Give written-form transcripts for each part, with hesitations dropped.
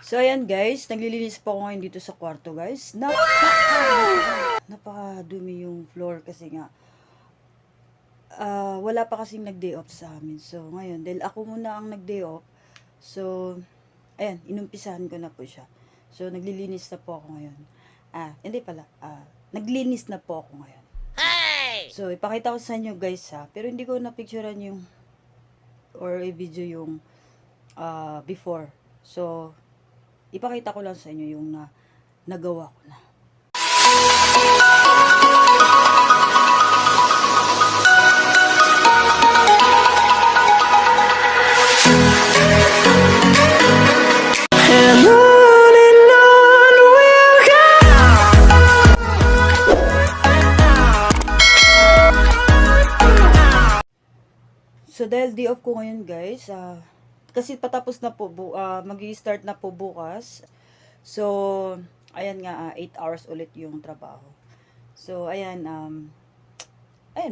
So, ayan guys, naglilinis po ako ngayon dito sa kwarto guys. Napakadumi yung floor kasi nga, wala pa kasing nag-day off sa amin. So, ngayon, dahil ako muna ang nag-day off, so, ayan, inumpisahan ko na po siya. So, naglilinis na po ako ngayon. Hindi pala, naglinis na po ako ngayon. So, ipakita ko sa inyo guys pero hindi ko na-picturean yung, or i-video yung, before. So, ipakita ko lang sa inyo yung nagawa ko na. So, dahil day off ko ngayon guys, kasi patapos na po, mag-i-start na po bukas. So, ayan nga, 8 hours ulit yung trabaho. So, ayan,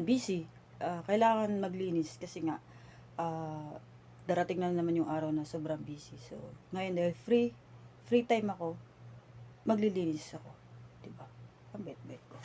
busy. Kailangan maglinis kasi nga, darating na naman yung araw na sobrang busy. So, ngayon dahil free time ako, maglilinis ako. Diba? Ang bet-bet ko.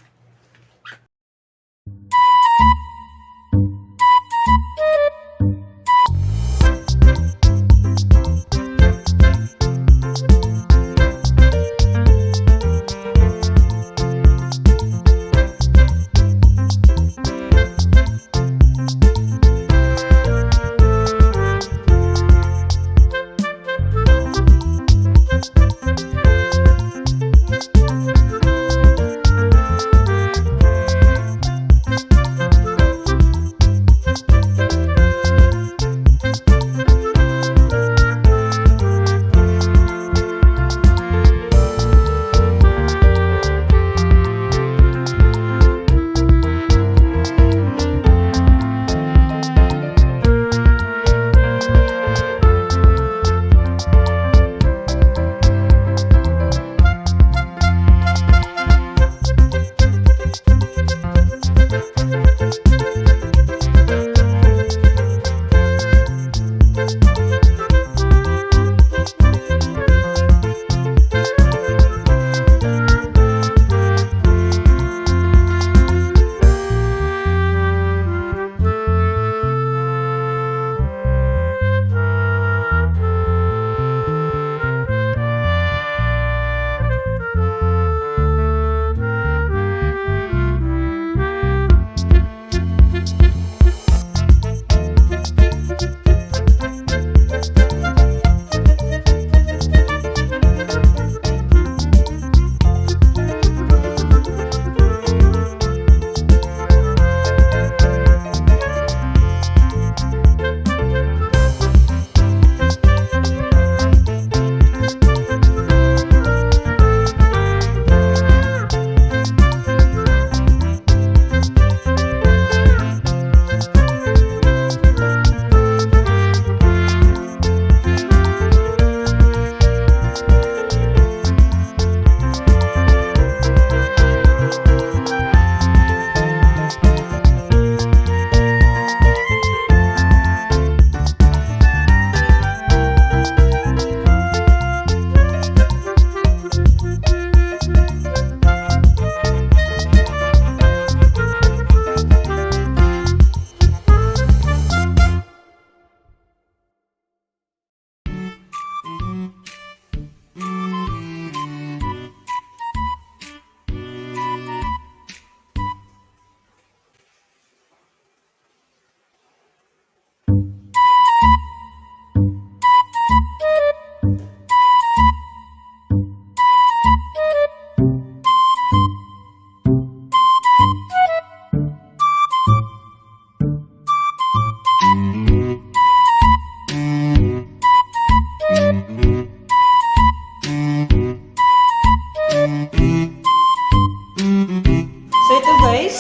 So ito guys,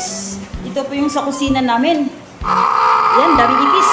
ito po yung sa kusina namin. Yan, daming ipis.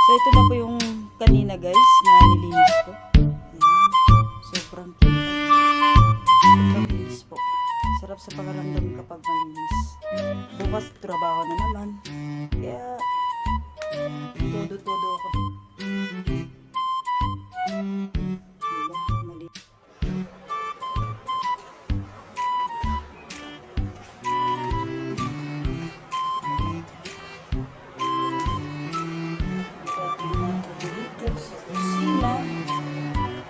So ito na po yung kanina guys na nilinis ko. Ayan. Sobrang kita. Sobrang linis po. Sarap sa pakaramdam kapag malinis. Bukas trabaho na naman. Kaya todo-todo ako. Diba? Mali. Dito sa kusina.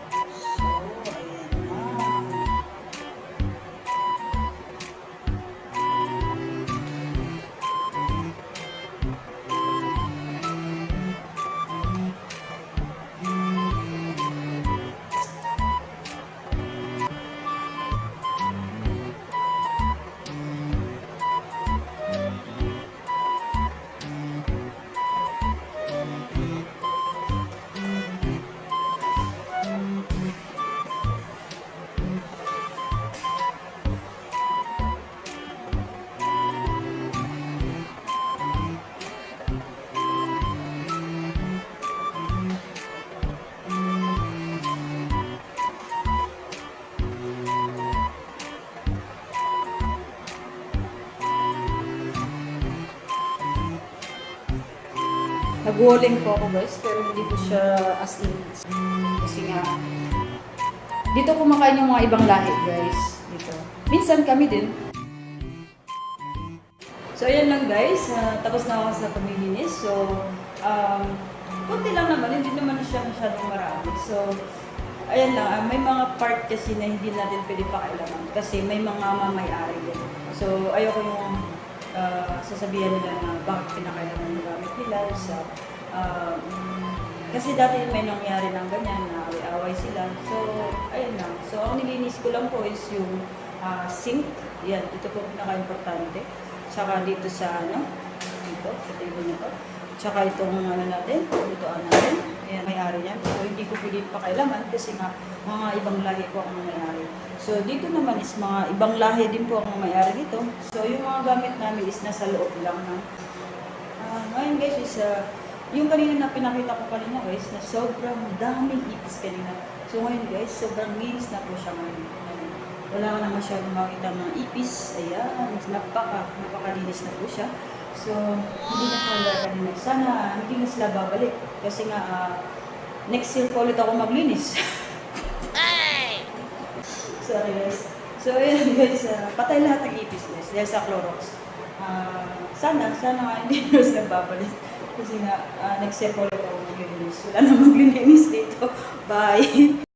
So, ayan na. Nag-walling po ako guys, pero hindi ko siya as in. Kasi nga, dito kumakain yung mga ibang lahi guys. Dito. Minsan kami din. So ayan lang guys, tapos na ako sa paglilinis. So, konti lang naman, hindi naman siya masyadong marami. So, ayan lang, may mga part kasi na hindi natin pwede pakailaman. Kasi may mga mamay-ari din. So, ayoko yung sasabihan nila na bakit pinakailangan ng gamit nila sa kasi dati may nangyari ng ganyan na away-away sila. So, ayun lang. So, ang nilinis ko lang po is yung sink. Yan, ito po pinaka-importante. Tsaka dito sa dito, sa table na to. Tsaka itong natin, dito natin. Ayan, may-ari niyan. So, hindi ko pwede pakailaman kasi nga mga ibang lahi po ang may-ari. So, dito naman is mga ibang lahi din po ang may-ari dito. So, yung mga gamit namin is nasa loob lang ng ngayon guys is yung kanina na pinakita ko kanina guys na sobrang daming ipis kanina. So, ngayon guys, sobrang linis na po siya ngayon. Wala ka na masyadong makita mga ipis. Ayan, napakalinis na po siya. So, hindi na sila kanina. Sana hindi na sila babalik. Kasi nga, next year po ulit ako maglinis. Sorry guys. So, ayan guys, patay lahat ng ipis guys. Dahil sa Clorox. Sana nga hindi na sila babalik. Kasi nga, next year po ulit ako maglinis. Wala na maglinis dito. Bye!